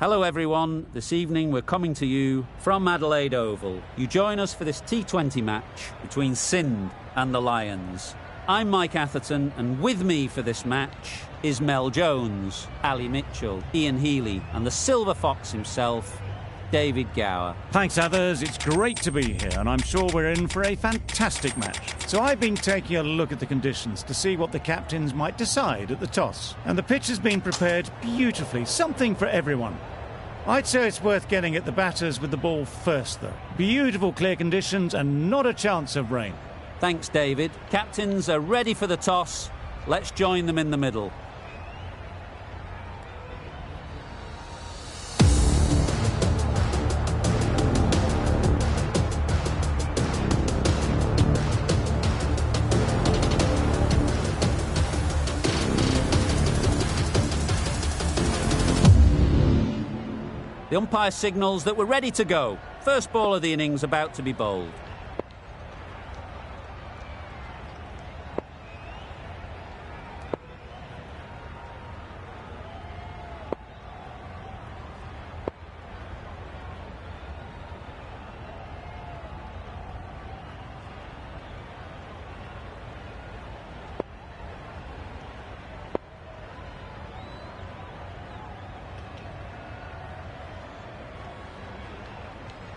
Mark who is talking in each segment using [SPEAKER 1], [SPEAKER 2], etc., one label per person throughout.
[SPEAKER 1] Hello everyone, this evening we're coming to you from Adelaide Oval. You join us for this T20 match between Sindh and the Lions. I'm Mike Atherton, and with me for this match is Mel Jones, Ali Mitchell, Ian Healy and the Silver Fox himself, David Gower.
[SPEAKER 2] Thanks, others. It's great to be here, and I'm sure we're in for a fantastic match. So I've been taking a look at the conditions to see what the captains might decide at the toss. And the pitch has been prepared beautifully, something for everyone. I'd say it's worth getting at the batters with the ball first, though. Beautiful clear conditions and not a chance of rain.
[SPEAKER 1] Thanks, David. Captains are ready for the toss. Let's join them in the middle. The umpire signals that we're ready to go. First ball of the innings about to be bowled.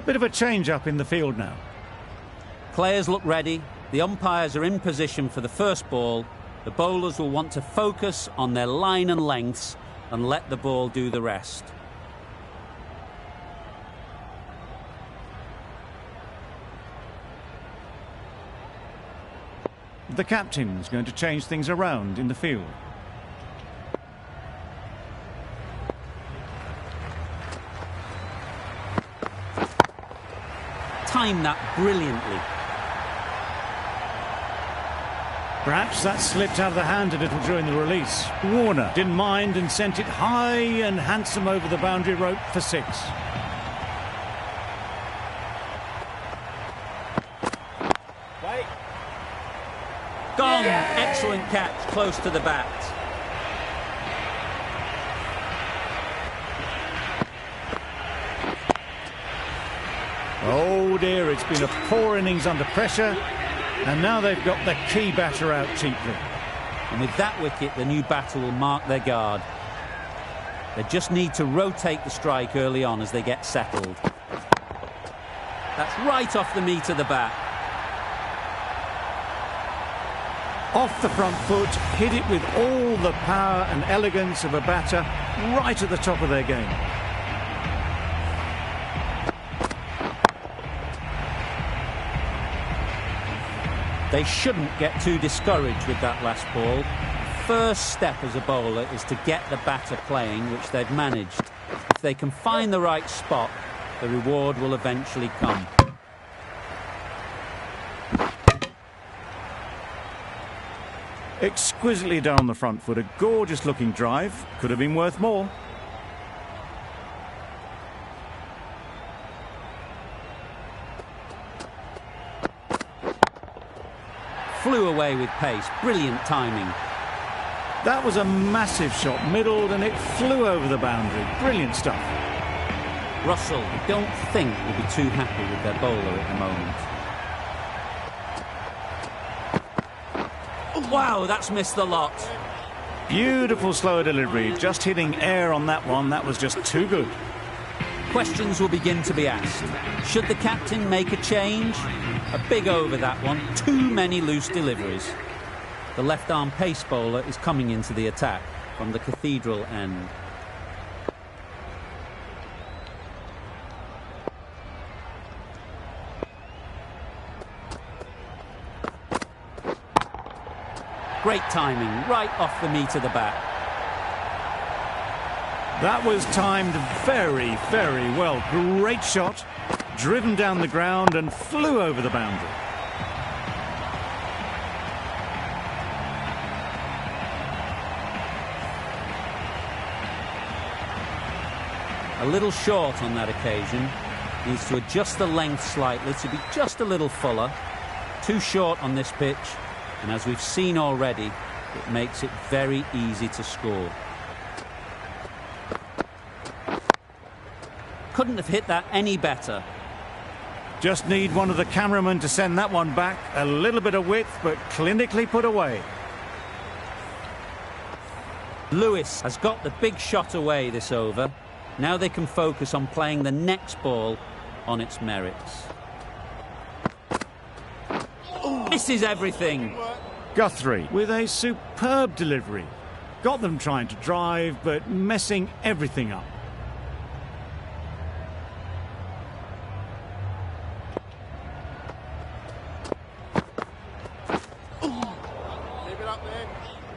[SPEAKER 2] Bit of a change-up in the field now.
[SPEAKER 1] Players look ready. The umpires are in position for the first ball. The bowlers will want to focus on their line and lengths and let the ball do the rest.
[SPEAKER 2] The captain's going to change things around in the field.
[SPEAKER 1] Timed that brilliantly.
[SPEAKER 2] Perhaps that slipped out of the hand a little during the release. Warner didn't mind and sent it high and handsome over the boundary rope for 6.
[SPEAKER 1] Gone! Excellent catch, close to the bat.
[SPEAKER 2] Oh dear, it's been a poor innings under pressure, and now they've got the key batter out cheaply.
[SPEAKER 1] And with that wicket, the new batter will mark their guard. They just need to rotate the strike early on as they get settled. That's right off the meat of the bat.
[SPEAKER 2] Off the front foot, hit it with all the power and elegance of a batter, right at the top of their game.
[SPEAKER 1] They shouldn't get too discouraged with that last ball. First step as a bowler is to get the batter playing, which they've managed. If they can find the right spot, the reward will eventually come.
[SPEAKER 2] Exquisitely down the front foot, a gorgeous looking drive. Could have been worth more.
[SPEAKER 1] Flew away with pace. Brilliant timing.
[SPEAKER 2] That was a massive shot, middled, and it flew over the boundary. Brilliant stuff.
[SPEAKER 1] Russell, I don't think will be too happy with their bowler at the moment. Oh, wow, that's missed the lot.
[SPEAKER 2] Beautiful slower delivery, just hitting air on that one. That was just too good.
[SPEAKER 1] Questions will begin to be asked. Should the captain make a change? A big over that one. Too many loose deliveries. The left-arm pace bowler is coming into the attack from the Cathedral end. Great timing, right off the meat of the bat.
[SPEAKER 2] That was timed very, very well. Great shot, driven down the ground and flew over the boundary.
[SPEAKER 1] A little short on that occasion. Needs to adjust the length slightly to be just a little fuller. Too short on this pitch, and as we've seen already, it makes it very easy to score. Couldn't have hit that any better.
[SPEAKER 2] Just need one of the cameramen to send that one back. A little bit of width, but clinically put away.
[SPEAKER 1] Lewis has got the big shot away this over. Now they can focus on playing the next ball on its merits. Misses everything.
[SPEAKER 2] Guthrie with a superb delivery. Got them trying to drive, but messing everything up.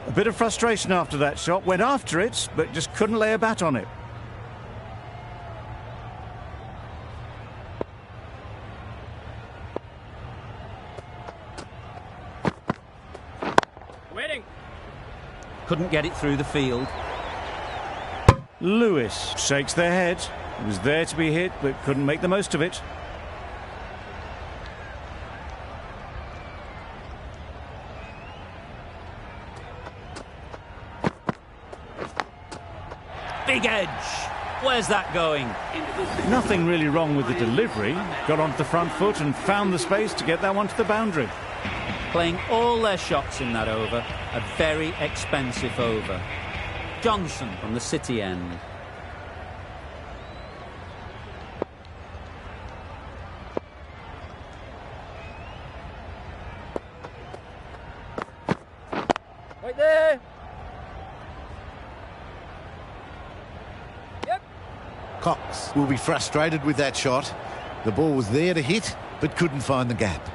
[SPEAKER 2] A bit of frustration after that shot. Went after it, but just couldn't lay a bat on it.
[SPEAKER 3] Waiting.
[SPEAKER 1] Couldn't get it through the field.
[SPEAKER 2] Lewis shakes their head. It was there to be hit, but couldn't make the most of it.
[SPEAKER 1] Big edge. Where's that going?
[SPEAKER 2] Nothing really wrong with the delivery. Got onto the front foot and found the space to get that one to the boundary.
[SPEAKER 1] Playing all their shots in that over. A very expensive over. Johnson from the City end.
[SPEAKER 3] Right there. Yep.
[SPEAKER 4] Cox will be frustrated with that shot. The ball was there to hit, but couldn't find the gap.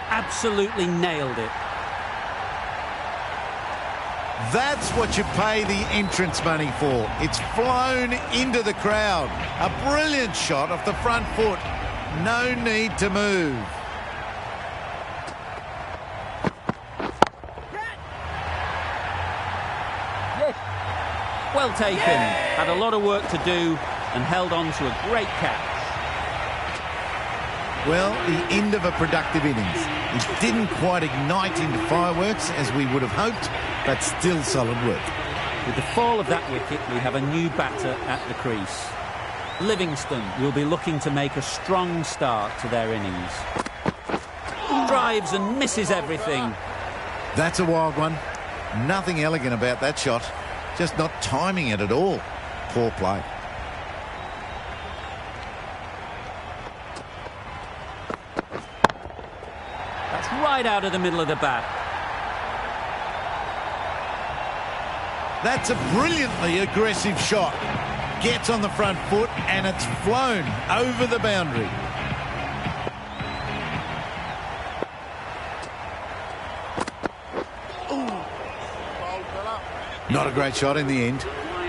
[SPEAKER 1] Absolutely nailed it.
[SPEAKER 4] That's what you pay the entrance money for. It's flown into the crowd. A brilliant shot off the front foot. No need to move.
[SPEAKER 1] Well taken. Had a lot of work to do and held on to a great catch.
[SPEAKER 4] Well, the end of a productive innings. It didn't quite ignite into fireworks as we would have hoped, but still solid work.
[SPEAKER 1] With the fall of that wicket, we have a new batter at the crease. Livingston will be looking to make a strong start to their innings. Drives and misses everything.
[SPEAKER 4] That's a wild one. Nothing elegant about that shot. Just not timing it at all. Poor play.
[SPEAKER 1] That's right out of the middle of the bat.
[SPEAKER 4] That's a brilliantly aggressive shot. Gets on the front foot and it's flown over the boundary. Not a great shot in the end.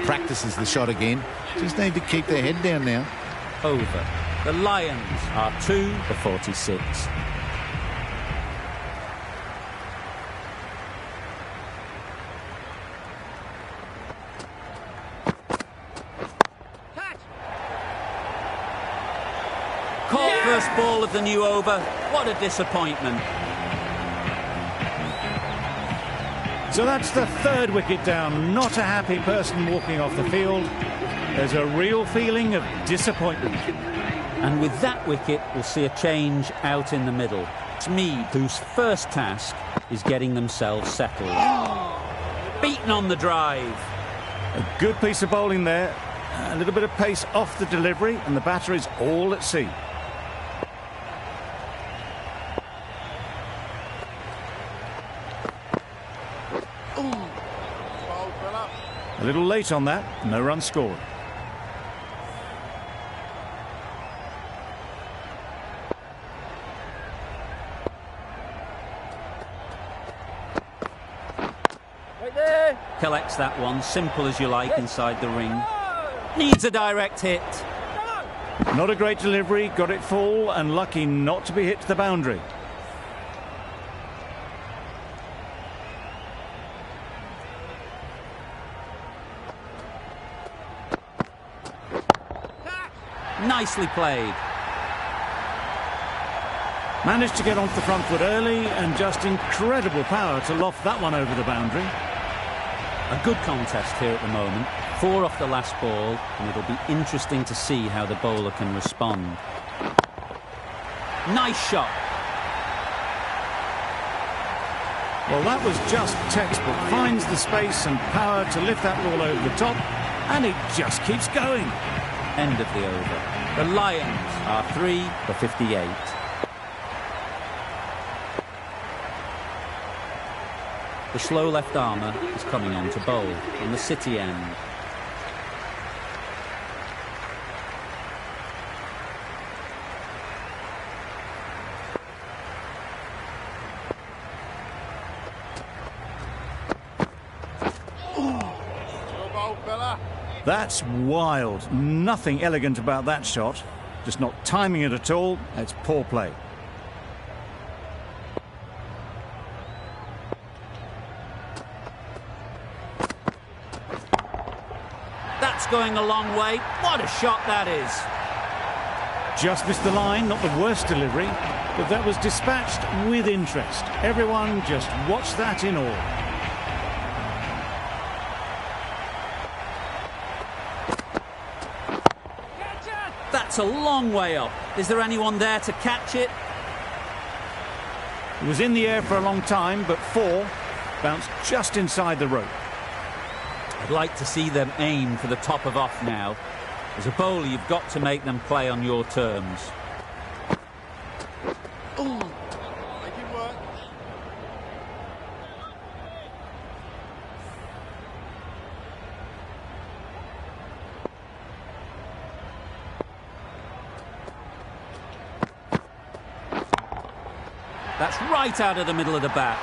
[SPEAKER 4] Practices the shot again. Just need to keep their head down now.
[SPEAKER 1] Over. The Lions are 2 for 46. Caught first ball of the new over. What a disappointment.
[SPEAKER 2] So that's the third wicket down. Not a happy person walking off the field. There's a real feeling of disappointment.
[SPEAKER 1] And with that wicket, we'll see a change out in the middle. It's Mead, whose first task is getting themselves settled. Beaten on the drive.
[SPEAKER 2] A good piece of bowling there. A little bit of pace off the delivery, and the batter is all at sea. A little late on that, no run scored.
[SPEAKER 3] Right there.
[SPEAKER 1] Collects that one, simple as you like, inside the ring. Needs a direct hit.
[SPEAKER 2] Not a great delivery, got it full and lucky not to be hit to the boundary.
[SPEAKER 1] Nicely played.
[SPEAKER 2] Managed to get onto the front foot early and just incredible power to loft that one over the boundary.
[SPEAKER 1] A good contest here at the moment. 4 off the last ball, and it'll be interesting to see how the bowler can respond. Nice shot.
[SPEAKER 2] Well, that was just textbook. Finds the space and power to lift that ball over the top, and it just keeps going.
[SPEAKER 1] End of the over. The Lions are 3 for 58. The slow left armour is coming on to bowl on the City end.
[SPEAKER 2] That's wild. Nothing elegant about that shot. Just not timing it at all. It's poor play.
[SPEAKER 1] That's going a long way. What a shot that is.
[SPEAKER 2] Just missed the line, not the worst delivery, but that was dispatched with interest. Everyone just watched that in awe.
[SPEAKER 1] That's a long way up. Is there anyone there to catch it?
[SPEAKER 2] It was in the air for a long time, but 4 bounced just inside the rope.
[SPEAKER 1] I'd like to see them aim for the top of off now. As a bowler, you've got to make them play on your terms. That's right out of the middle of the bat.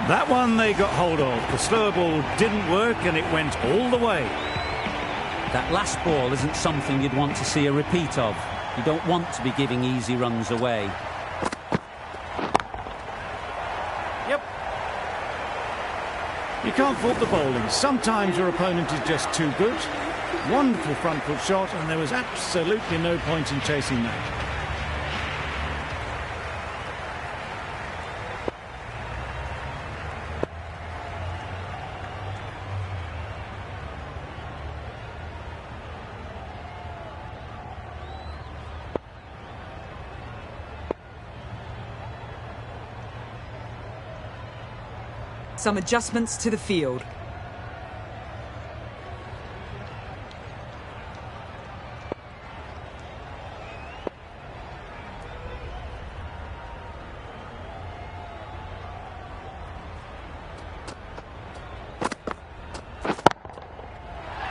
[SPEAKER 2] That one they got hold of. The slower ball didn't work and it went all the way.
[SPEAKER 1] That last ball isn't something you'd want to see a repeat of. You don't want to be giving easy runs away.
[SPEAKER 2] Yep. You can't fault the bowling. Sometimes your opponent is just too good. Wonderful front foot shot, and there was absolutely no point in chasing that.
[SPEAKER 5] Some adjustments to the field.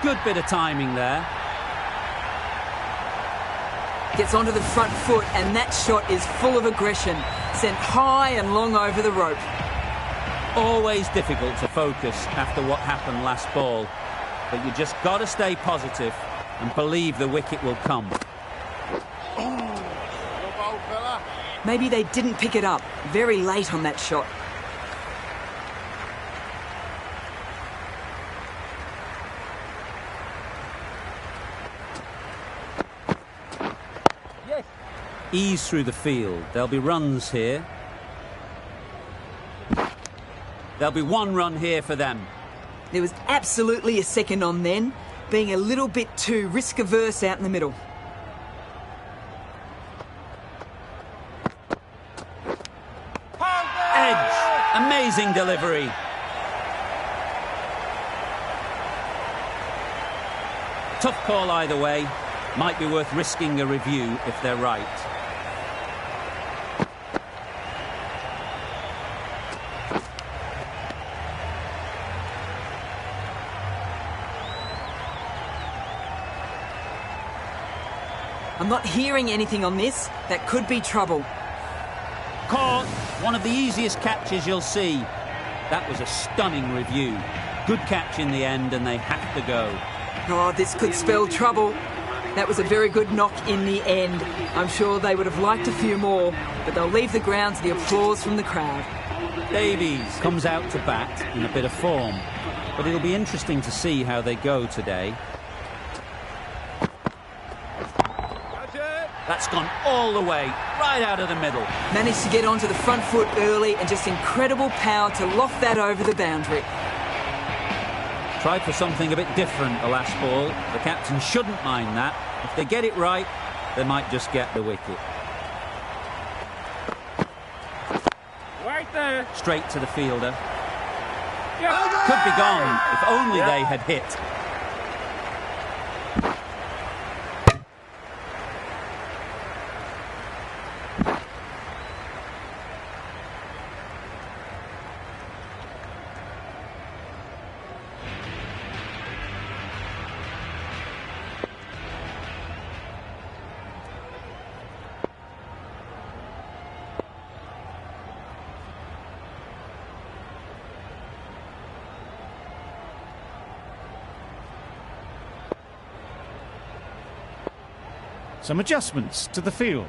[SPEAKER 1] Good bit of timing there.
[SPEAKER 5] Gets onto the front foot, and that shot is full of aggression. Sent high and long over the rope.
[SPEAKER 1] Always difficult to focus after what happened last ball, but you just got to stay positive and believe the wicket will come.
[SPEAKER 5] Maybe they didn't pick it up. Very late on that shot.
[SPEAKER 1] Yes. Ease through the field. There'll be runs here. There'll be 1 run here for them.
[SPEAKER 5] There was absolutely a second on then, being a little bit too risk-averse out in the middle.
[SPEAKER 1] Edge. Amazing delivery. Tough call either way. Might be worth risking a review if they're right.
[SPEAKER 5] I'm not hearing anything on this. That could be trouble.
[SPEAKER 1] Caught. One of the easiest catches you'll see. That was a stunning review. Good catch in the end, and they have to go.
[SPEAKER 5] Oh, this could spell trouble. That was a very good knock in the end. I'm sure they would have liked a few more, but they'll leave the ground to the applause from the crowd.
[SPEAKER 1] Davies comes out to bat in a bit of form, but it'll be interesting to see how they go today. That's gone all the way, right out of the middle.
[SPEAKER 5] Managed to get onto the front foot early and just incredible power to loft that over the boundary.
[SPEAKER 1] Tried for something a bit different the last ball. The captain shouldn't mind that. If they get it right, they might just get the wicket.
[SPEAKER 3] Right there.
[SPEAKER 1] Straight to the fielder.
[SPEAKER 3] Yeah.
[SPEAKER 1] Could be gone if only they had hit.
[SPEAKER 2] Some adjustments to the field.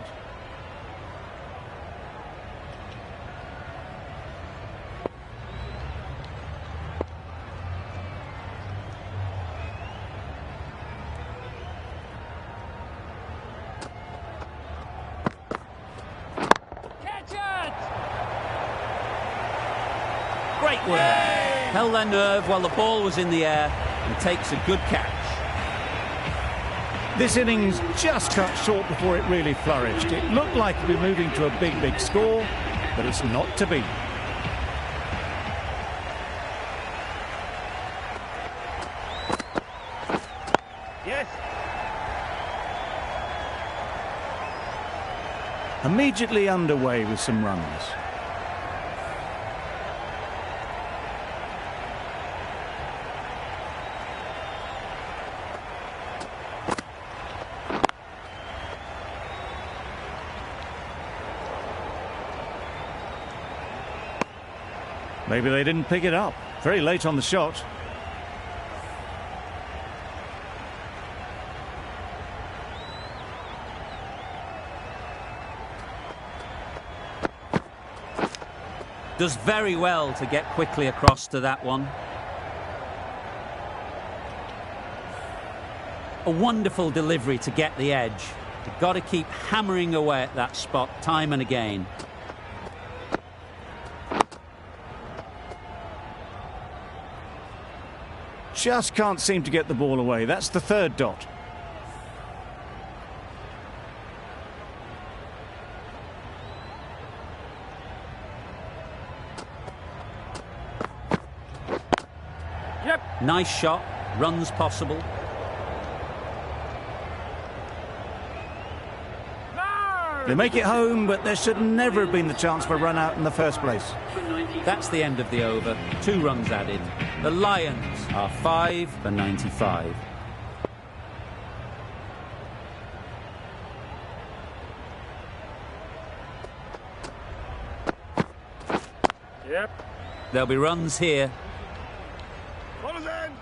[SPEAKER 3] Catch it!
[SPEAKER 1] Great work. Held their nerve while the ball was in the air and takes a good catch.
[SPEAKER 2] This innings just cut short before it really flourished. It looked like it'd be moving to a big score, but it's not to be.
[SPEAKER 3] Yes.
[SPEAKER 2] Immediately underway with some runs. Maybe they didn't pick it up. Very late on the shot.
[SPEAKER 1] Does very well to get quickly across to that one. A wonderful delivery to get the edge. You've got to keep hammering away at that spot time and again.
[SPEAKER 2] Just can't seem to get the ball away. That's the third dot.
[SPEAKER 3] Yep.
[SPEAKER 1] Nice shot. Runs possible.
[SPEAKER 3] No!
[SPEAKER 2] They make it home, but there should never have been the chance for a run out in the first place.
[SPEAKER 1] That's the end of the over. 2 runs added. The Lions are 5 for 95.
[SPEAKER 3] Yep.
[SPEAKER 1] There'll be runs here.
[SPEAKER 3] Ball is in.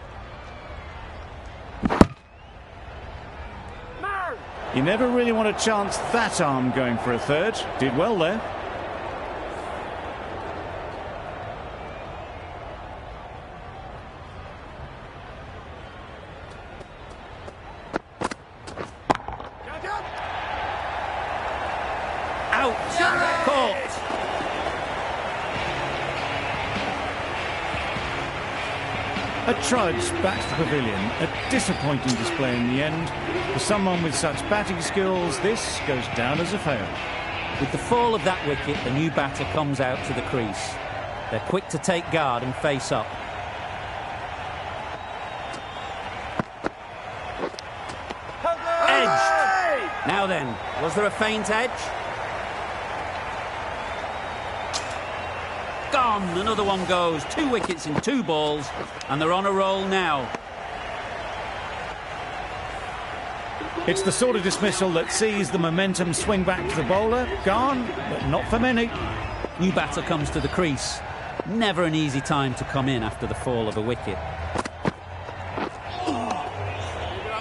[SPEAKER 3] No!
[SPEAKER 2] You never really want to chance that arm going for a third. Did well there.
[SPEAKER 1] Out! Caught!
[SPEAKER 2] A trudge back to the pavilion. A disappointing display in the end. For someone with such batting skills, this goes down as a fail.
[SPEAKER 1] With the fall of that wicket, the new batter comes out to the crease. They're quick to take guard and face up. Edge! Now then, was there a faint edge? Gone! Another one goes. 2 wickets in 2 balls, and they're on a roll now.
[SPEAKER 2] It's the sort of dismissal that sees the momentum swing back to the bowler. Gone, but not for many.
[SPEAKER 1] New batter comes to the crease. Never an easy time to come in after the fall of a wicket.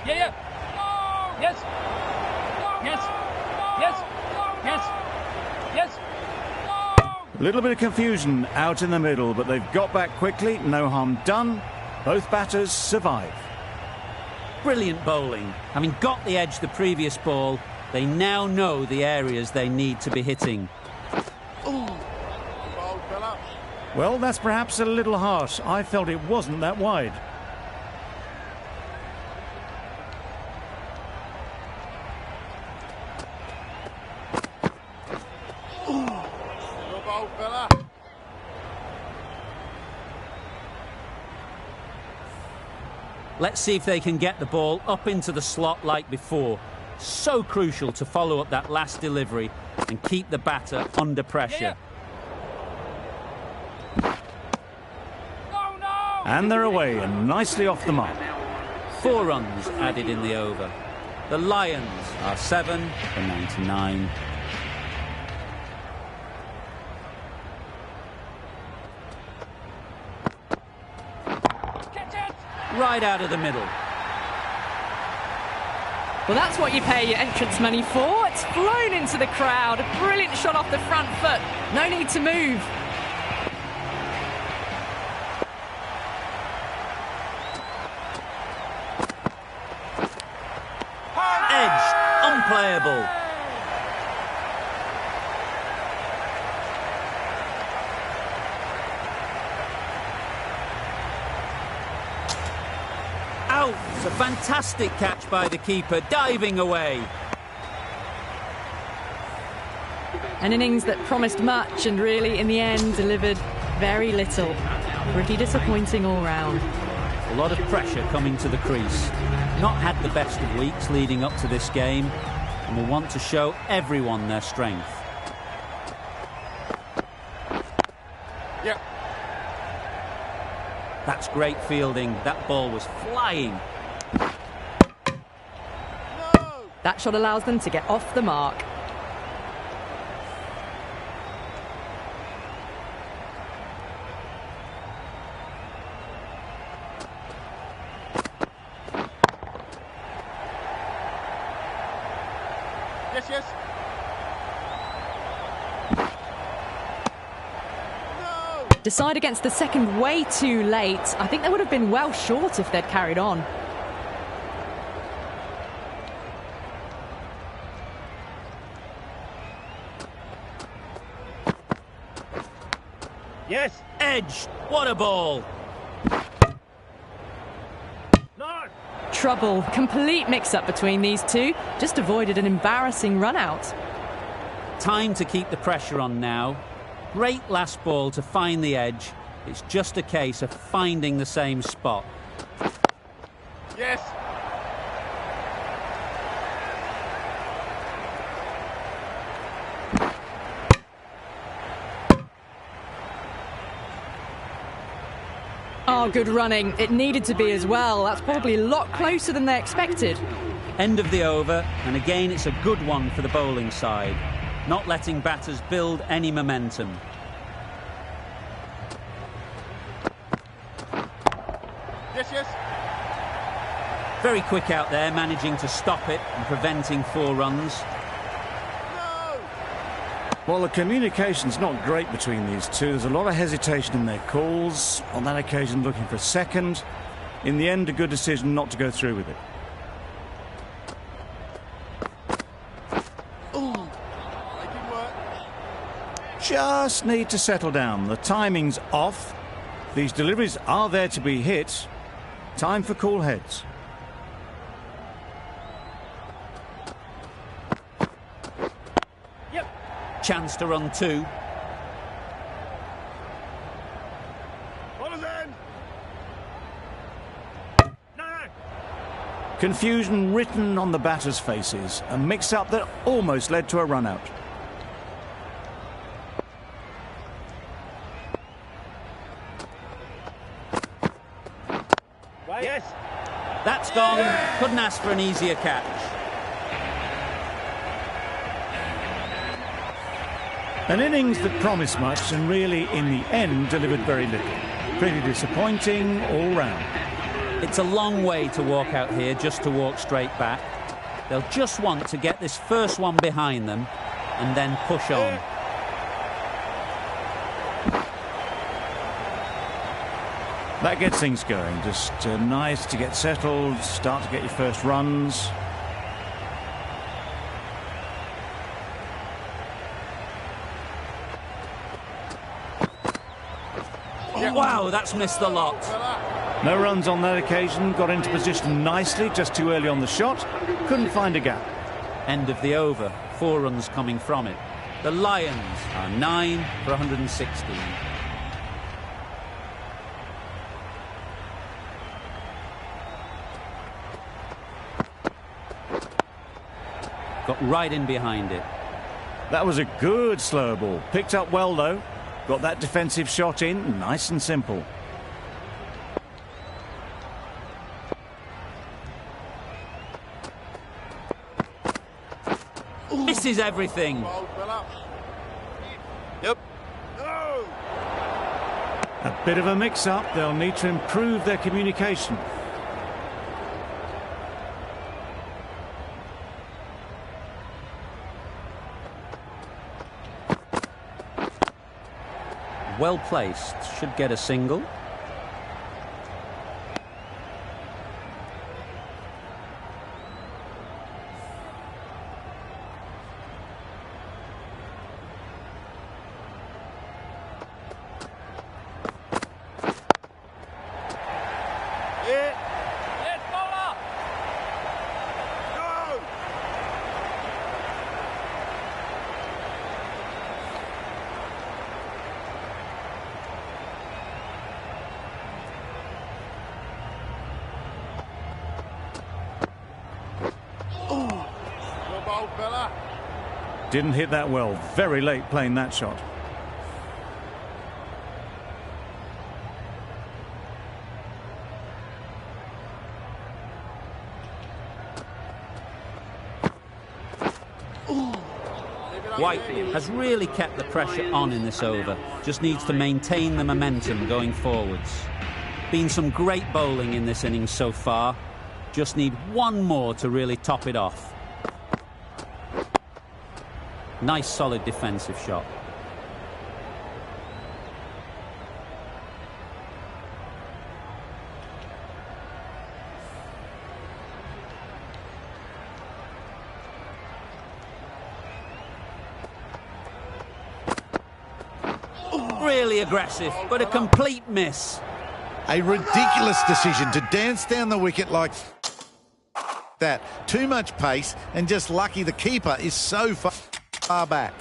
[SPEAKER 3] Yeah. Yes. Yes. Yes. Yes. Yes.
[SPEAKER 2] A little bit of confusion out in the middle, but they've got back quickly. No harm done. Both batters survive.
[SPEAKER 1] Brilliant bowling. Having got the edge the previous ball, They now know the areas they need to be hitting.
[SPEAKER 2] Well, that's perhaps a little harsh. I felt it wasn't that wide.
[SPEAKER 1] Let's see if they can get the ball up into the slot like before. So crucial to follow up that last delivery and keep the batter under pressure.
[SPEAKER 3] Oh, no!
[SPEAKER 2] And they're away and nicely off the mark.
[SPEAKER 1] 4 runs added in the over. The Lions are 7 for 99.
[SPEAKER 3] Catch it!
[SPEAKER 1] Right out of the middle.
[SPEAKER 6] Well, that's what you pay your entrance money for. It's flown into the crowd. A brilliant shot off the front foot. No need to move.
[SPEAKER 1] Edged. Unplayable. Out. It's a fantastic catch by the keeper, diving away.
[SPEAKER 6] An innings that promised much and really, in the end, delivered very little. Pretty disappointing all round.
[SPEAKER 1] A lot of pressure coming to the crease. Not had the best of weeks leading up to this game and will want to show everyone their strength.
[SPEAKER 3] Yep.
[SPEAKER 1] That's great fielding. That ball was flying.
[SPEAKER 6] That shot allows them to get off the mark.
[SPEAKER 3] Yes, yes.
[SPEAKER 6] Decide against the second way too late. I think they would have been well short if they'd carried on.
[SPEAKER 3] Yes.
[SPEAKER 1] Edged. What a ball.
[SPEAKER 3] No.
[SPEAKER 6] Trouble. Complete mix-up between these two. Just avoided an embarrassing run-out.
[SPEAKER 1] Time to keep the pressure on now. Great last ball to find the edge. It's just a case of finding the same spot.
[SPEAKER 3] Yes.
[SPEAKER 6] Oh, good running. It needed to be as well. That's probably a lot closer than they expected.
[SPEAKER 1] End of the over, and again it's a good one for the bowling side. Not letting batters build any momentum.
[SPEAKER 3] Yes, yes.
[SPEAKER 1] Very quick out there, managing to stop it and preventing 4 runs.
[SPEAKER 3] No.
[SPEAKER 2] Well, the communication's not great between these two. There's a lot of hesitation in their calls. On that occasion, looking for a second. In the end, a good decision not to go through with it. Just need to settle down. The timing's off. These deliveries are there to be hit. Time for cool heads.
[SPEAKER 3] Yep.
[SPEAKER 1] Chance to run 2.
[SPEAKER 3] Ballers in. No.
[SPEAKER 2] Confusion written on the batters' faces. A mix-up that almost led to a run-out.
[SPEAKER 3] Yes.
[SPEAKER 1] That's gone. Couldn't ask for an easier catch.
[SPEAKER 2] An innings that promised much and really, in the end, delivered very little. Pretty disappointing all round.
[SPEAKER 1] It's a long way to walk out here just to walk straight back. They'll just want to get this first one behind them and then push on.
[SPEAKER 2] That gets things going. Just nice to get settled, start to get your first runs.
[SPEAKER 1] Wow, that's missed the lot.
[SPEAKER 2] No runs on that occasion, got into position nicely, just too early on the shot, couldn't find a gap.
[SPEAKER 1] End of the over, 4 runs coming from it. The Lions are 9 for 116. Got right in behind it.
[SPEAKER 2] That was a good slow ball. Picked up well, though. Got that defensive shot in, nice and simple.
[SPEAKER 1] Misses everything.
[SPEAKER 3] Yep. No.
[SPEAKER 2] A bit of a mix-up. They'll need to improve their communication.
[SPEAKER 1] Well placed. Should get a single.
[SPEAKER 2] Didn't hit that well. Very late playing that shot.
[SPEAKER 1] White has really kept the pressure on in this over. Just needs to maintain the momentum going forwards. Been some great bowling in this innings so far. Just need one more to really top it off. Nice solid defensive shot. Really aggressive, but a complete miss.
[SPEAKER 4] A ridiculous decision to dance down the wicket like that. Too much pace and just lucky the keeper is so far back.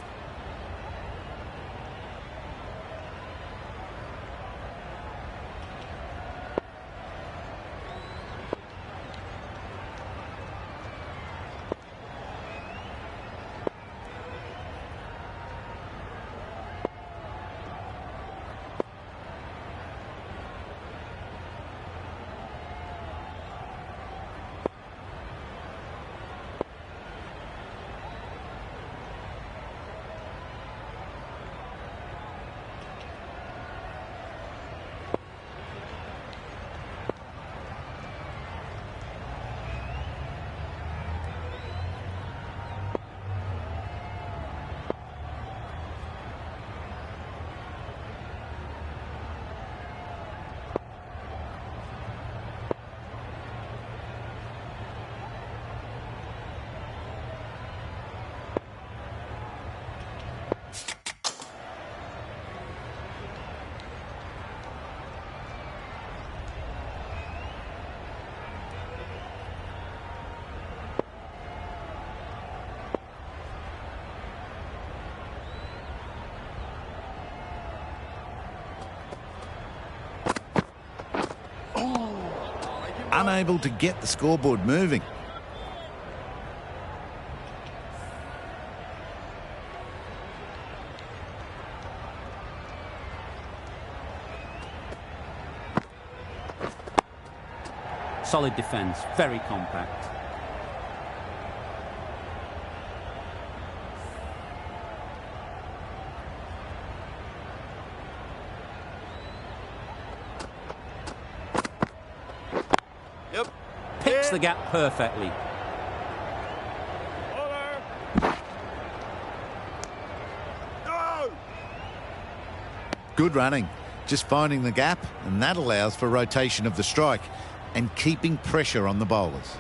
[SPEAKER 4] Unable to get the scoreboard moving.
[SPEAKER 1] Solid defence, very compact.
[SPEAKER 3] Yep.
[SPEAKER 1] Picks the gap perfectly.
[SPEAKER 3] No.
[SPEAKER 4] Good running. Just finding the gap, and that allows for rotation of the strike and keeping pressure on the bowlers.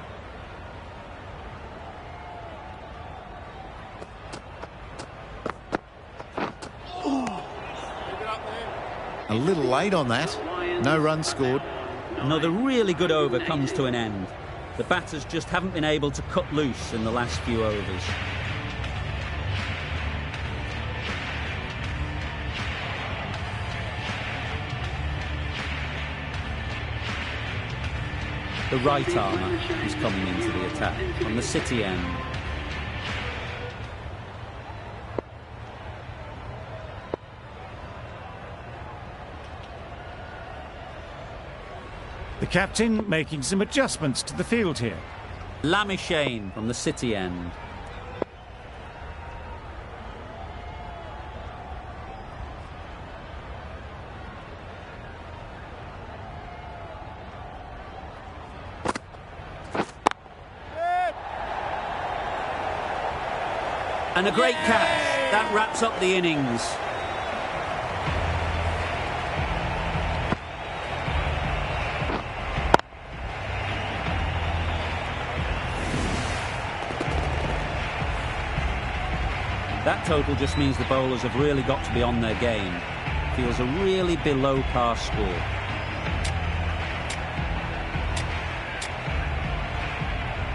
[SPEAKER 3] Leave it up there.
[SPEAKER 4] A little late on that. No runs scored.
[SPEAKER 1] Another really good over comes to an end. The batters just haven't been able to cut loose in the last few overs. The right armour is coming into the attack on the City end.
[SPEAKER 2] The captain making some adjustments to the field here.
[SPEAKER 1] Lamishane from the City end. And a great catch. That wraps up the innings. That total just means the bowlers have really got to be on their game. Feels a really below-par score.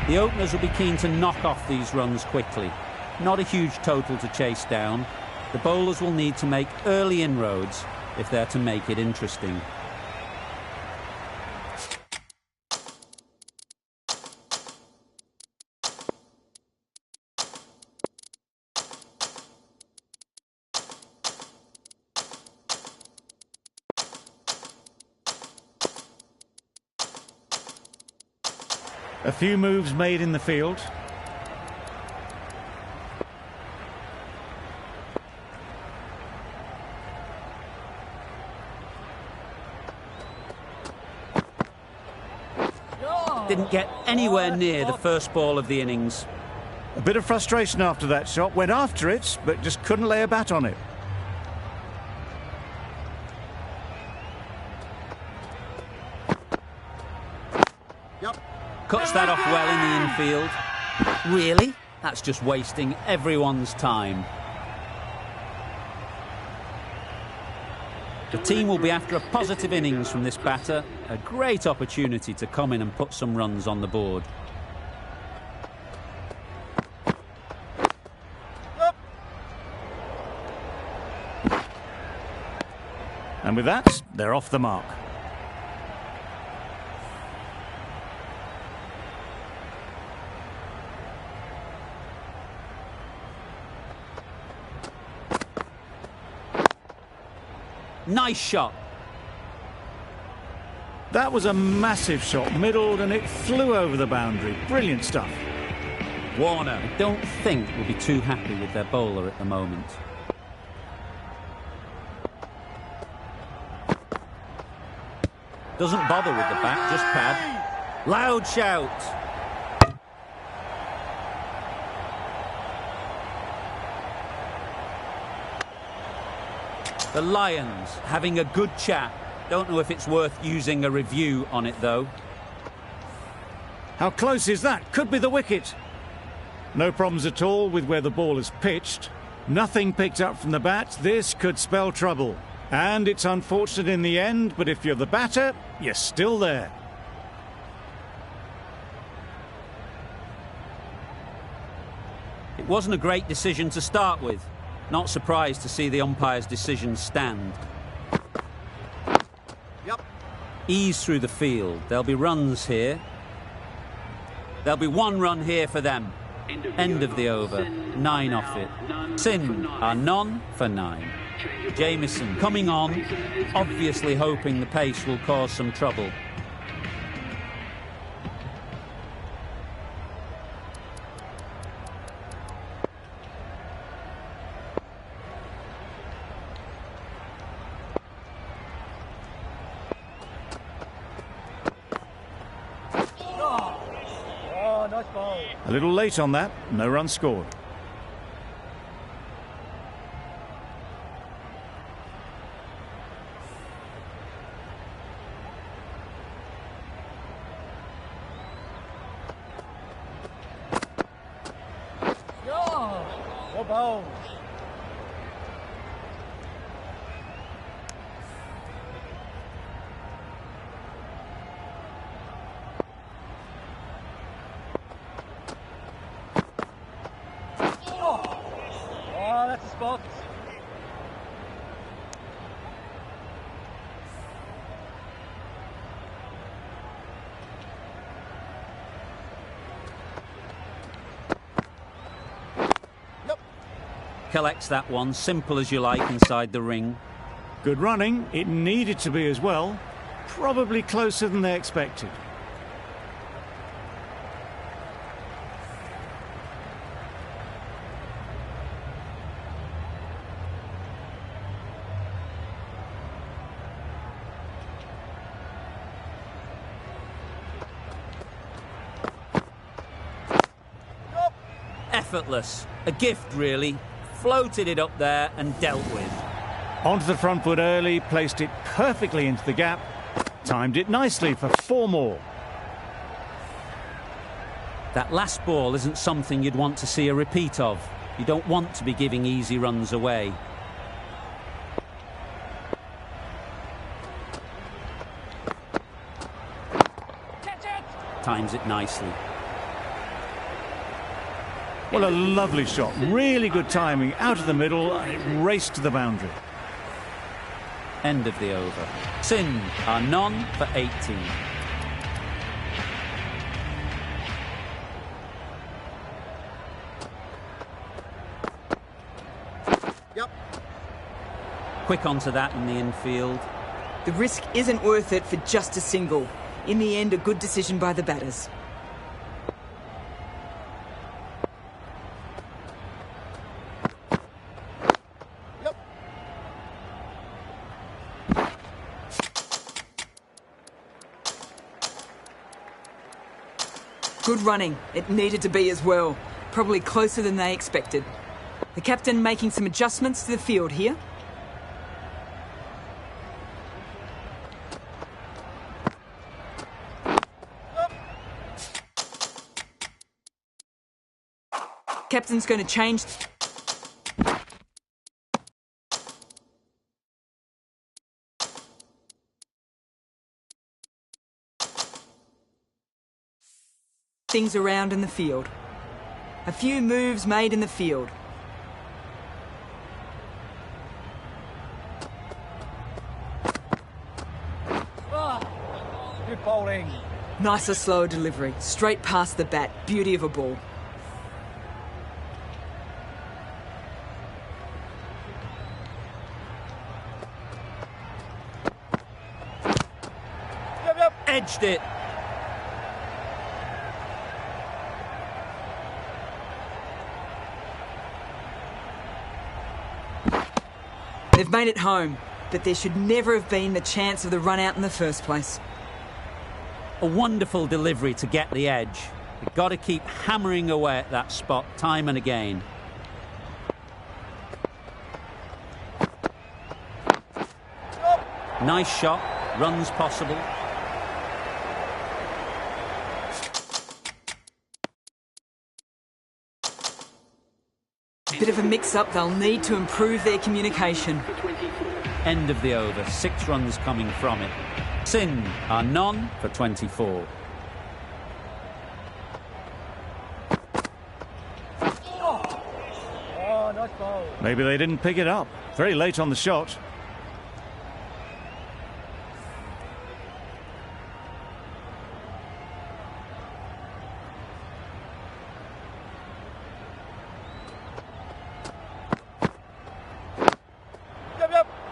[SPEAKER 1] The openers will be keen to knock off these runs quickly. Not a huge total to chase down. The bowlers will need to make early inroads if they're to make it interesting.
[SPEAKER 2] A few moves made in the field.
[SPEAKER 1] Didn't get anywhere near the first ball of the innings.
[SPEAKER 2] A bit of frustration after that shot. Went after it, but just couldn't lay a bat on it.
[SPEAKER 1] Cuts that off well in the infield. Really? That's just wasting everyone's time. The team will be after a positive innings from this batter. A great opportunity to come in and put some runs on the board.
[SPEAKER 2] And with that, they're off the mark.
[SPEAKER 1] Nice shot.
[SPEAKER 2] That was a massive shot, middled, and it flew over the boundary. Brilliant stuff.
[SPEAKER 1] Warner, I don't think will be too happy with their bowler at the moment. Doesn't bother with the bat, just pad. Loud shout. The Lions having a good chat. Don't know if it's worth using a review on it, though.
[SPEAKER 2] How close is that? Could be the wicket. No problems at all with where the ball is pitched. Nothing picked up from the bat. This could spell trouble. And it's unfortunate in the end, but if you're the batter, you're still there.
[SPEAKER 1] It wasn't a great decision to start with. Not surprised to see the umpire's decision stand.
[SPEAKER 3] Yep.
[SPEAKER 1] Ease through the field. There'll be runs here. There'll be one run here for them. End of the over. 9 off it. Sindh are none for 9. Jamieson coming on, obviously hoping the pace will cause some trouble.
[SPEAKER 2] A little late on that, no run scored.
[SPEAKER 7] spot.
[SPEAKER 1] Collects that one, simple as you like, inside the ring.
[SPEAKER 2] Good running. It needed to be as well. Probably closer than they expected.
[SPEAKER 1] Effortless. A gift, really. Floated it up there and dealt with.
[SPEAKER 2] Onto the front foot early, placed it perfectly into the gap. Timed it nicely for 4 more.
[SPEAKER 1] That last ball isn't something you'd want to see a repeat of. You don't want to be giving easy runs away.
[SPEAKER 7] Catch it!
[SPEAKER 1] Times it nicely.
[SPEAKER 2] Well, a lovely shot. Really good timing. Out of the middle, and it raced to the boundary.
[SPEAKER 1] End of the over. Sindh are none for 18.
[SPEAKER 3] Yep.
[SPEAKER 1] Quick onto that in the infield.
[SPEAKER 5] The risk isn't worth it for just a single. In the end, a good decision by the batters. Good running. It needed to be as well. Probably closer than they expected. The captain making some adjustments to the field here. Captain's going to change. Things around in the field. A few moves made in the field.
[SPEAKER 7] Good bowling.
[SPEAKER 5] Nicer, slower delivery. Straight past the bat. Beauty of a ball.
[SPEAKER 1] Edged it.
[SPEAKER 5] They've made it home, but there should never have been the chance of the run out in the first place.
[SPEAKER 1] A wonderful delivery to get the edge. You've got to keep hammering away at that spot time and again. Nice shot. Runs possible.
[SPEAKER 5] Bit of a mix-up. They'll need to improve their communication.
[SPEAKER 1] End of the over. 6 runs coming from it. Sindh are none for 24.
[SPEAKER 7] Oh, nice ball.
[SPEAKER 2] Maybe they didn't pick it up. Very late on the shot.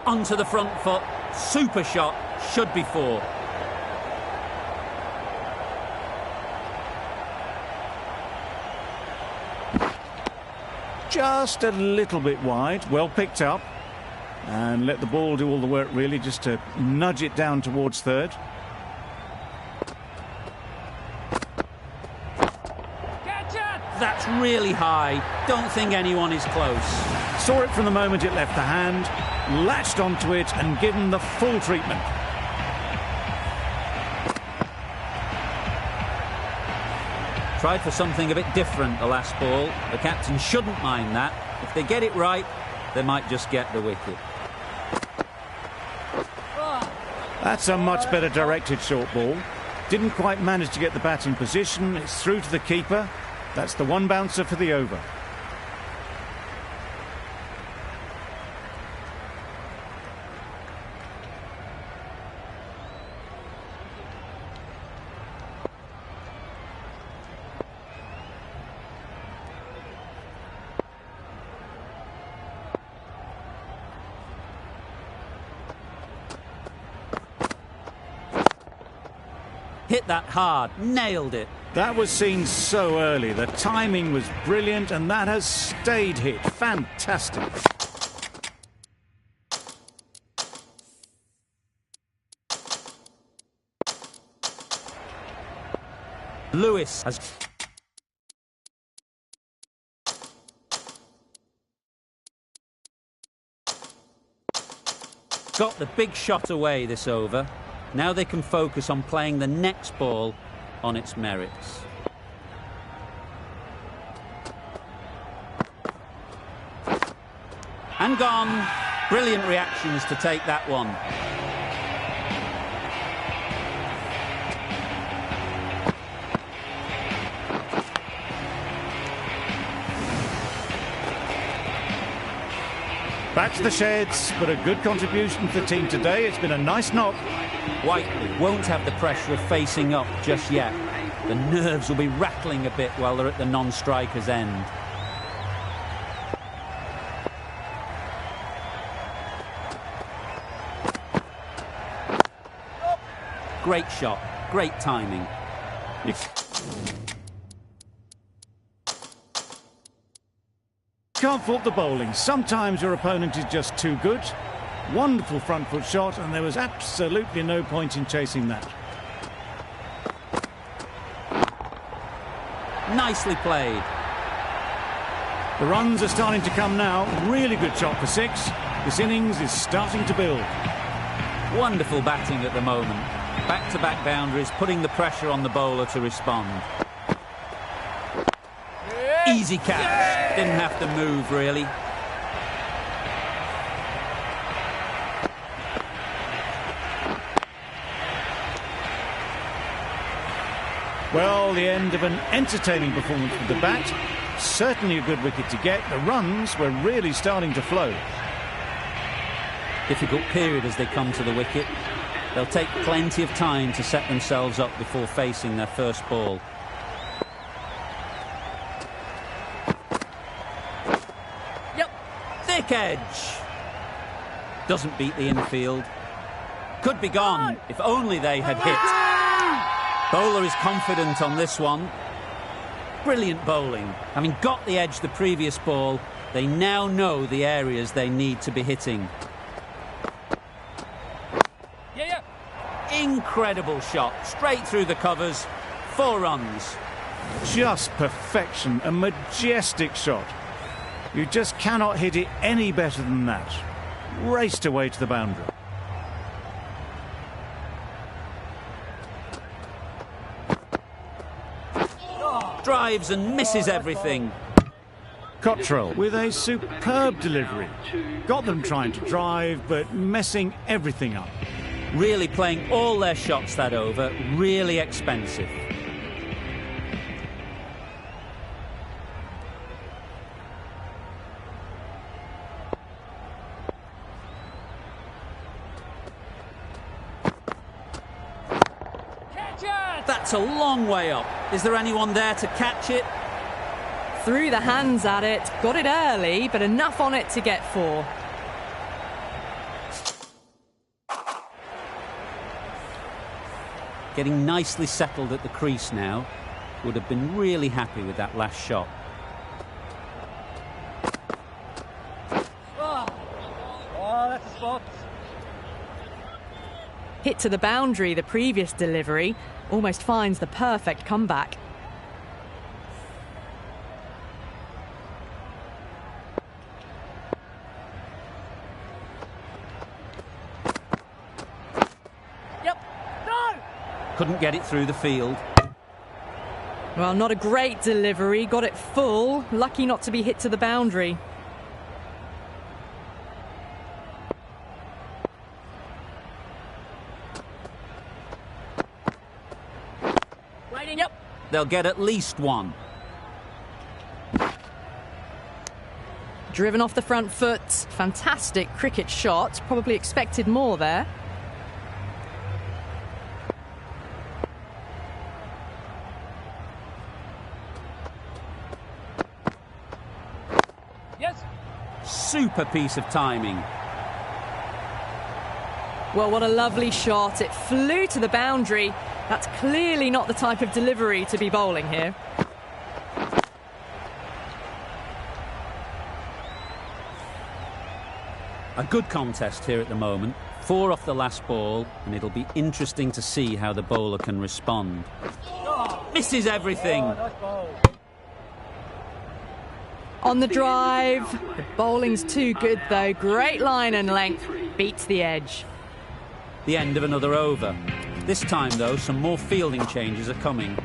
[SPEAKER 1] Onto the front foot. Super shot. Should be 4.
[SPEAKER 2] Just a little bit wide. Well picked up. And let the ball do all the work, really, just to nudge it down towards third.
[SPEAKER 7] Catch it!
[SPEAKER 1] That's really high. Don't think anyone is close.
[SPEAKER 2] Saw it from the moment it left the hand, latched onto it and given the full treatment.
[SPEAKER 1] Tried for something a bit different the last ball. The captain shouldn't mind that. If they get it right, they might just get the wicket.
[SPEAKER 2] That's a much better directed short ball. Didn't quite manage to get the bat in position. It's through to the keeper. That's the 1 bouncer for the over.
[SPEAKER 1] Hit that hard, nailed it.
[SPEAKER 2] That was seen so early. The timing was brilliant, and that has stayed hit. Fantastic.
[SPEAKER 1] Lewis has got the big shot away this over. Now they can focus on playing the next ball on its merits. And gone. Brilliant reactions to take that one.
[SPEAKER 2] Back to the sheds, but a good contribution to the team today. It's been a nice knock.
[SPEAKER 1] Whiteley won't have the pressure of facing up just yet. The nerves will be rattling a bit while they're at the non-striker's end. Great shot, great timing.
[SPEAKER 2] Can't fault the bowling. Sometimes your opponent is just too good. Wonderful front foot shot, and there was absolutely no point in chasing that.
[SPEAKER 1] Nicely played.
[SPEAKER 2] The runs are starting to come now. Really good shot for 6. This innings is starting to build.
[SPEAKER 1] Wonderful batting at the moment. Back-to-back boundaries, putting the pressure on the bowler to respond. Easy catch. Didn't have to move, really.
[SPEAKER 2] Well, the end of an entertaining performance with the bat. Certainly a good wicket to get. The runs were really starting to flow.
[SPEAKER 1] Difficult period as they come to the wicket. They'll take plenty of time to set themselves up before facing their first ball. Yep, thick edge. Doesn't beat the infield. Could be gone if only they had hit. Bowler is confident on this one. Brilliant bowling. Having got the edge the previous ball, they now know the areas they need to be hitting. Incredible shot, straight through the covers, 4 runs.
[SPEAKER 2] Just perfection, a majestic shot. You just cannot hit it any better than that. Raced away to the boundary.
[SPEAKER 1] Drives and misses everything.
[SPEAKER 2] Cottrell with a superb delivery. Got them trying to drive, but messing everything up.
[SPEAKER 1] Really playing all their shots that over, really expensive.
[SPEAKER 7] Catch it!
[SPEAKER 1] That's a long way up. Is there anyone there to catch it?
[SPEAKER 6] Threw the hands at it, got it early, but enough on it to get 4.
[SPEAKER 1] Getting nicely settled at the crease now. Would have been really happy with that last shot.
[SPEAKER 7] Oh, that's a spot.
[SPEAKER 6] Hit to the boundary, the previous delivery. Almost finds the perfect comeback.
[SPEAKER 1] Couldn't get it through the field.
[SPEAKER 6] Well, not a great delivery. Got it full. Lucky not to be hit to the boundary.
[SPEAKER 7] Waiting up.
[SPEAKER 1] They'll get at least 1.
[SPEAKER 6] Driven off the front foot. Fantastic cricket shot. Probably expected more there.
[SPEAKER 1] Super piece of timing.
[SPEAKER 6] Well, what a lovely shot. It flew to the boundary. That's clearly not the type of delivery to be bowling here.
[SPEAKER 1] A good contest here at the moment. 4 off the last ball, and it'll be interesting to see how the bowler can respond. Misses everything.
[SPEAKER 6] On the drive. The bowling's too good, though. Great line and length. Beats the edge.
[SPEAKER 1] The end of another over. This time, though, some more fielding changes are coming.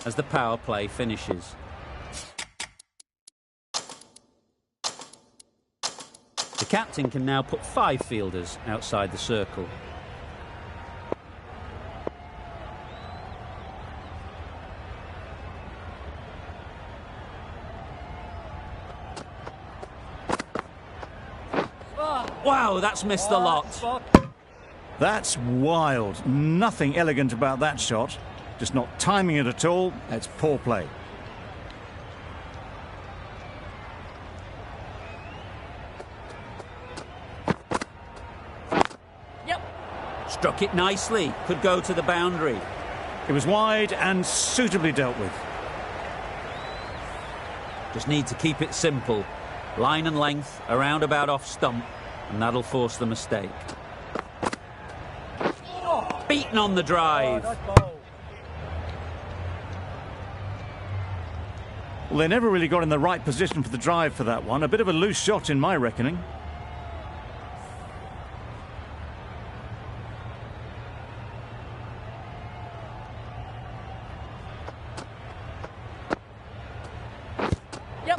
[SPEAKER 1] As the power play finishes. The captain can now put 5 fielders outside the circle. Wow, that's missed the lot.
[SPEAKER 2] That's wild. Nothing elegant about that shot. Just not timing it at all. It's poor play.
[SPEAKER 7] Yep.
[SPEAKER 1] Struck it nicely. Could go to the boundary.
[SPEAKER 2] It was wide and suitably dealt with.
[SPEAKER 1] Just need to keep it simple. Line and length, around about off stump, and that'll force the mistake. Beaten on the drive.
[SPEAKER 2] Well, they never really got in the right position for the drive for that one. A bit of a loose shot in my reckoning.
[SPEAKER 7] Yep.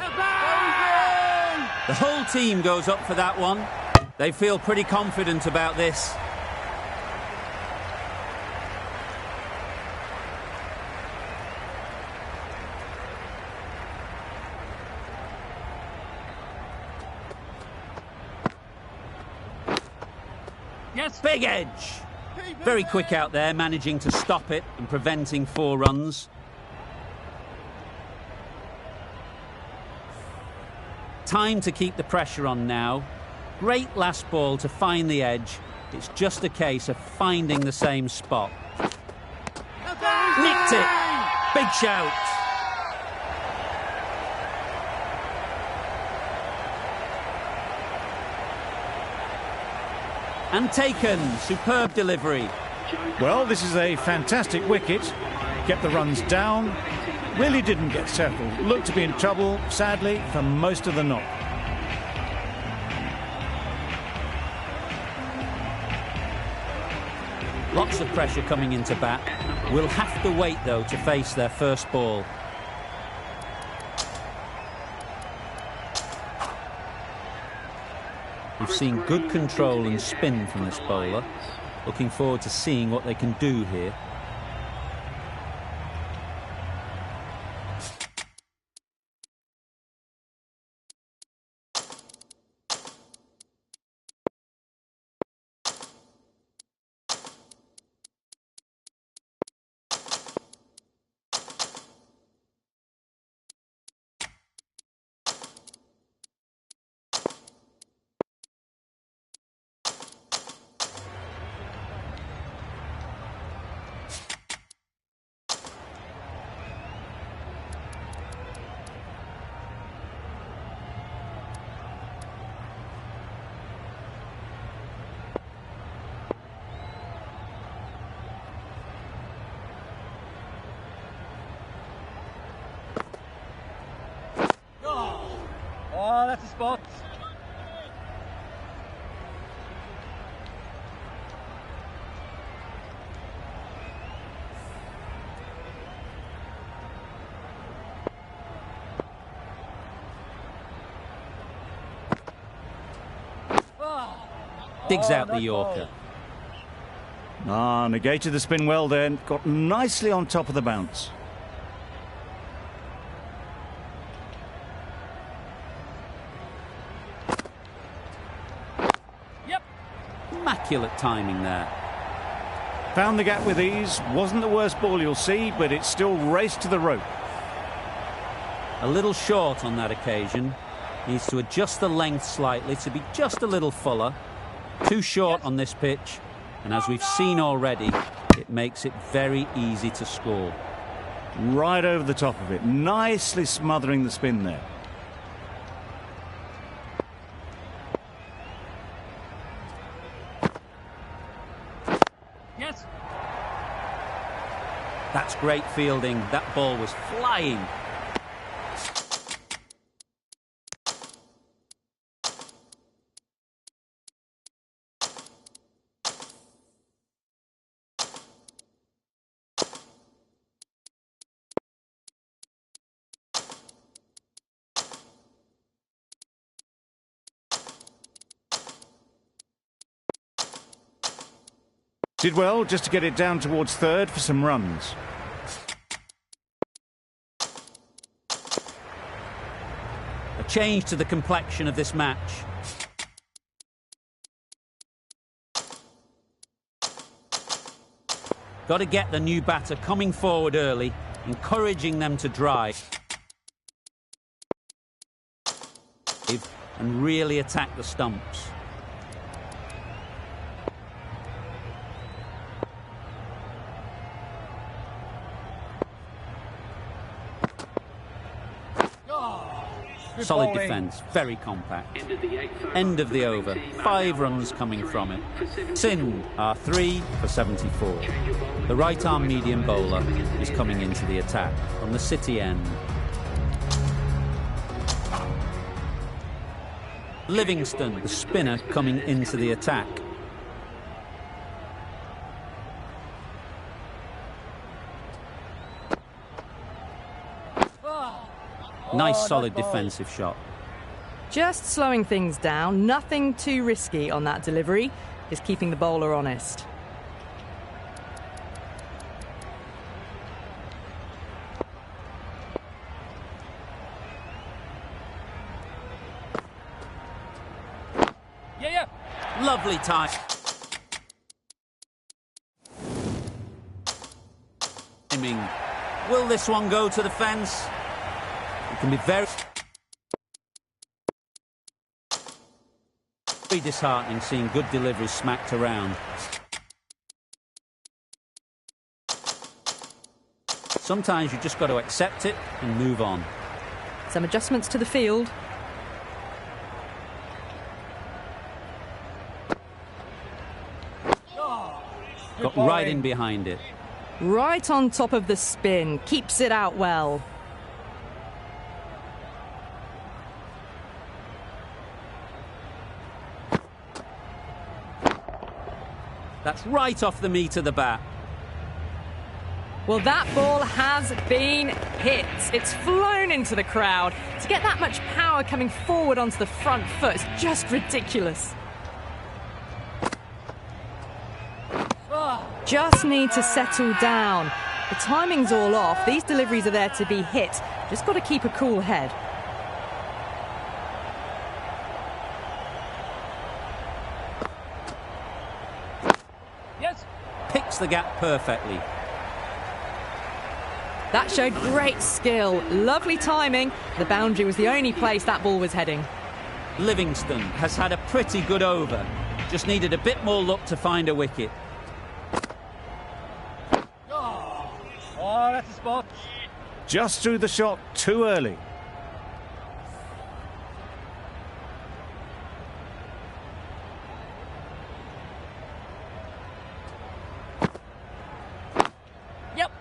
[SPEAKER 1] The whole team goes up for that one. They feel pretty confident about this.
[SPEAKER 7] Yes.
[SPEAKER 1] Big edge. Very quick out there, managing to stop it and preventing 4 runs. Time to keep the pressure on now. Great last ball to find the edge. It's just a case of finding the same spot. Nicked it. Big shout. And taken. Superb delivery.
[SPEAKER 2] Well, this is a fantastic wicket. Kept the runs down. Really didn't get settled. Looked to be in trouble, sadly, for most of the knock.
[SPEAKER 1] Lots of pressure coming into bat. Will have to wait, though, to face their first ball. We've seen good control and spin from this bowler. Looking forward to seeing what they can do here.
[SPEAKER 7] Oh, that's a spot.
[SPEAKER 1] Digs out the Yorker.
[SPEAKER 2] Negated the spin well then. Got nicely on top of the bounce.
[SPEAKER 1] Immaculate timing there.
[SPEAKER 2] Found the gap with ease. Wasn't the worst ball you'll see, but it still raced to the rope.
[SPEAKER 1] A little short on that occasion. Needs to adjust the length slightly to be just a little fuller. Too short on this pitch, and as we've seen already, it makes it very easy to score.
[SPEAKER 2] Right over the top of it, nicely smothering the spin there.
[SPEAKER 7] Yes.
[SPEAKER 1] That's great fielding. That ball was flying.
[SPEAKER 2] Did well just to get it down towards third for some runs.
[SPEAKER 1] A change to the complexion of this match. Got to get the new batter coming forward early, encouraging them to drive and really attack the stumps. Solid defence, very compact. End of the over, 5 runs coming from it. Sindh are 3 for 74. The right-arm medium bowler is coming into the attack from the City end. Livingston, the spinner, coming into the attack. Nice solid defensive shot.
[SPEAKER 6] Just slowing things down, nothing too risky on that delivery, just keeping the bowler honest.
[SPEAKER 7] Yeah.
[SPEAKER 1] Lovely time. Will this one go to the fence? It can be very disheartening seeing good deliveries smacked around. Sometimes you just got to accept it and move on.
[SPEAKER 6] Some adjustments to the field.
[SPEAKER 1] Got right in behind it.
[SPEAKER 6] Right on top of the spin, keeps it out well.
[SPEAKER 1] That's right off the meat of the bat.
[SPEAKER 6] Well, that ball has been hit. It's flown into the crowd. To get that much power coming forward onto the front foot is just ridiculous. Just need to settle down. The timing's all off. These deliveries are there to be hit. Just got to keep a cool head.
[SPEAKER 7] Yes.
[SPEAKER 1] Picks the gap perfectly.
[SPEAKER 6] That showed great skill. Lovely timing. The boundary was the only place that ball was heading.
[SPEAKER 1] Livingston has had a pretty good over. Just needed a bit more luck to find a wicket.
[SPEAKER 7] Oh, that's a spot.
[SPEAKER 2] Just threw the shot too early.
[SPEAKER 7] Yep.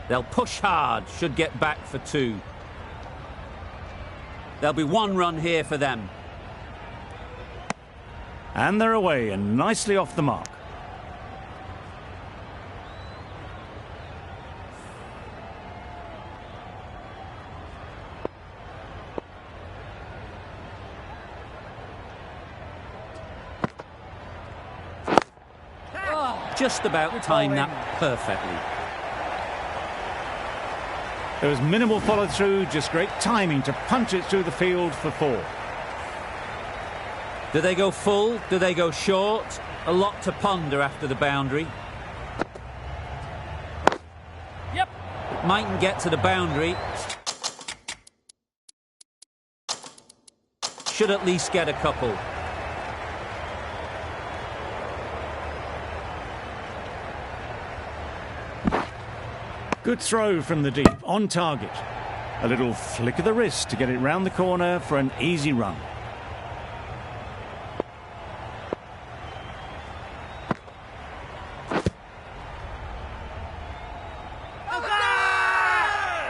[SPEAKER 1] They'll push hard, should get back for 2. There'll be 1 run here for them.
[SPEAKER 2] And they're away and nicely off the mark.
[SPEAKER 1] Just about timed that perfectly.
[SPEAKER 2] There was minimal follow-through, just great timing to punch it through the field for 4.
[SPEAKER 1] Do they go full? Do they go short? A lot to ponder after the boundary.
[SPEAKER 7] Yep.
[SPEAKER 1] Mightn't get to the boundary. should at least get a couple.
[SPEAKER 2] Good throw from the deep, on target. A little flick of the wrist to get it round the corner for an easy run.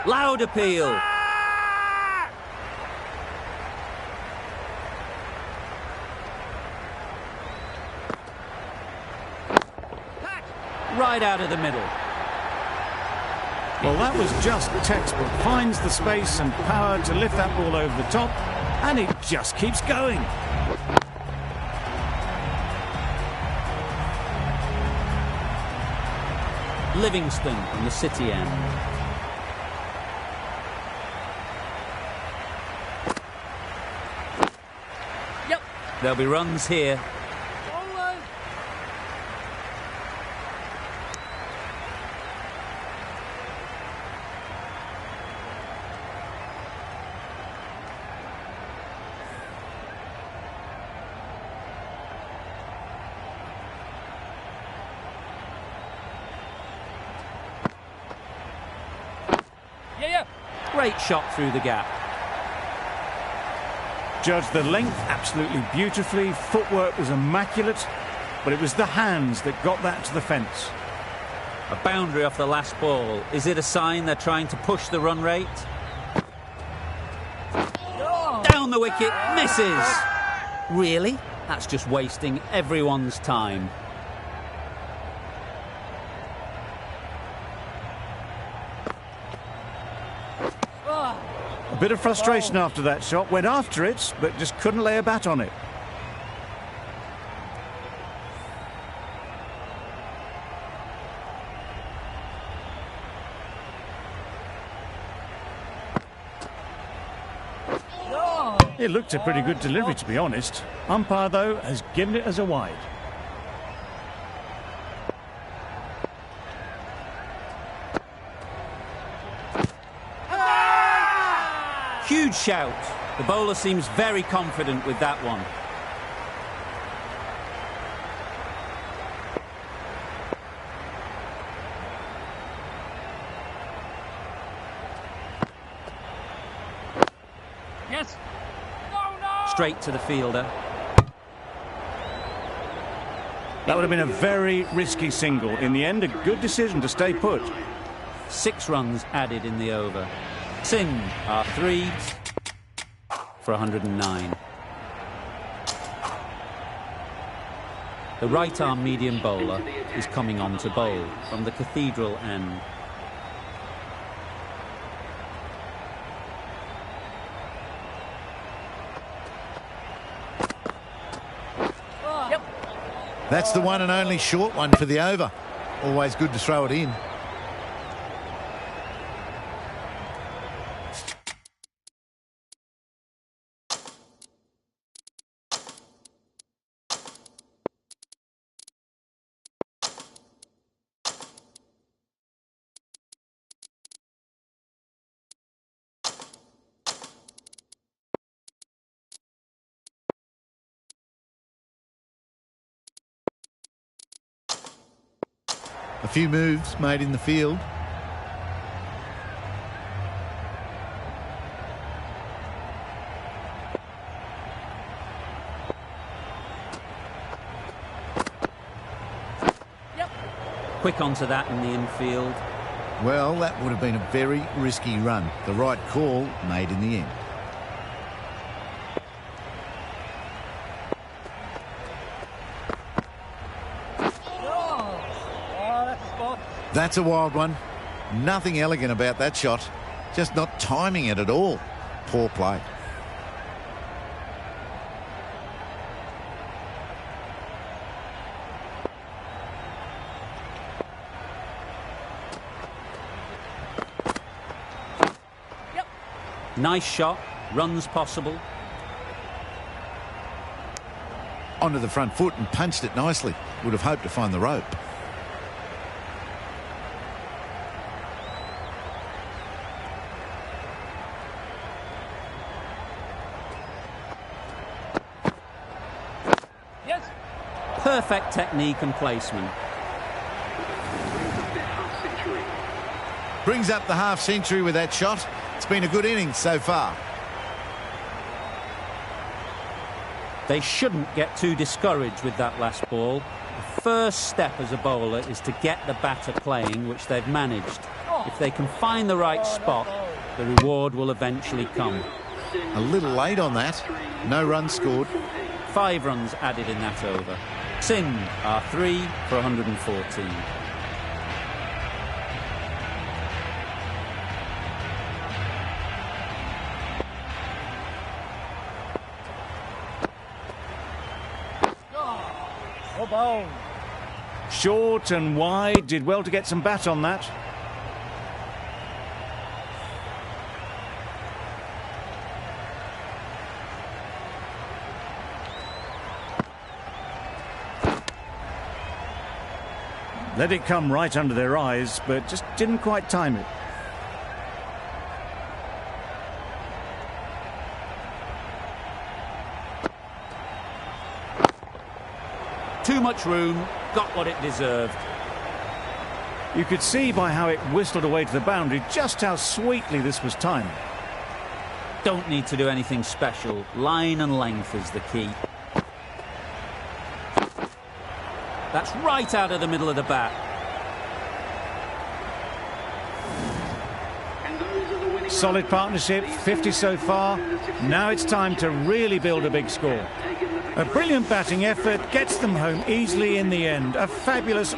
[SPEAKER 1] Loud appeal. Right out of the middle.
[SPEAKER 2] Well, that was just textbook. Finds the space and power to lift that ball over the top, and it just keeps going.
[SPEAKER 1] Livingston from the City end.
[SPEAKER 6] Yep.
[SPEAKER 1] There'll be runs here. Great shot through the gap.
[SPEAKER 2] Judged the length absolutely beautifully. Footwork was immaculate, but it was the hands that got that to the fence.
[SPEAKER 1] A boundary off the last ball. Is it a sign they're trying to push the run rate? Down the wicket, misses. Really? That's just wasting everyone's time.
[SPEAKER 2] A bit of frustration after that shot. Went after it, but just couldn't lay a bat on it. It looked a pretty good delivery, to be honest. Umpire, though, has given it as a wide.
[SPEAKER 1] Huge shout. The bowler seems very confident with that one.
[SPEAKER 7] Yes. No.
[SPEAKER 1] Straight to the fielder.
[SPEAKER 2] That would have been a very risky single. In the end, a good decision to stay put.
[SPEAKER 1] 6 runs added in the over. Singh are 3 for 109. The right-arm medium bowler is coming on to bowl from the Cathedral end.
[SPEAKER 4] That's the one and only short one for the over. Always good to throw it in. A few moves made in the field.
[SPEAKER 1] Quick onto that in the infield.
[SPEAKER 4] Well, that would have been a very risky run. The right call made in the end. That's a wild one. Nothing elegant about that shot. Just not timing it at all. Poor play.
[SPEAKER 1] Nice shot. Runs possible.
[SPEAKER 4] Onto the front foot and punched it nicely. Would have hoped to find the rope.
[SPEAKER 7] Yes.
[SPEAKER 1] Perfect technique and placement.
[SPEAKER 4] Brings up the half century with that shot. It's been a good innings so far.
[SPEAKER 1] They shouldn't get too discouraged with that last ball. The first step as a bowler is to get the batter playing, which they've managed. If they can find the right spot, the reward will eventually come.
[SPEAKER 4] A little late on that. No runs scored.
[SPEAKER 1] 5 runs added in that over. Sindh are 3 for 114.
[SPEAKER 2] Oh, ball. Short and wide. Did well to get some bat on that. Let it come right under their eyes, but just didn't quite time it.
[SPEAKER 1] Too much room, got what it deserved.
[SPEAKER 2] You could see by how it whistled away to the boundary just how sweetly this was timed.
[SPEAKER 1] Don't need to do anything special. Line and length is the key. That's right out of the middle of the bat.
[SPEAKER 2] Solid partnership, 50 so far. Now it's time to really build a big score. A brilliant batting effort gets them home easily in the end. A fabulous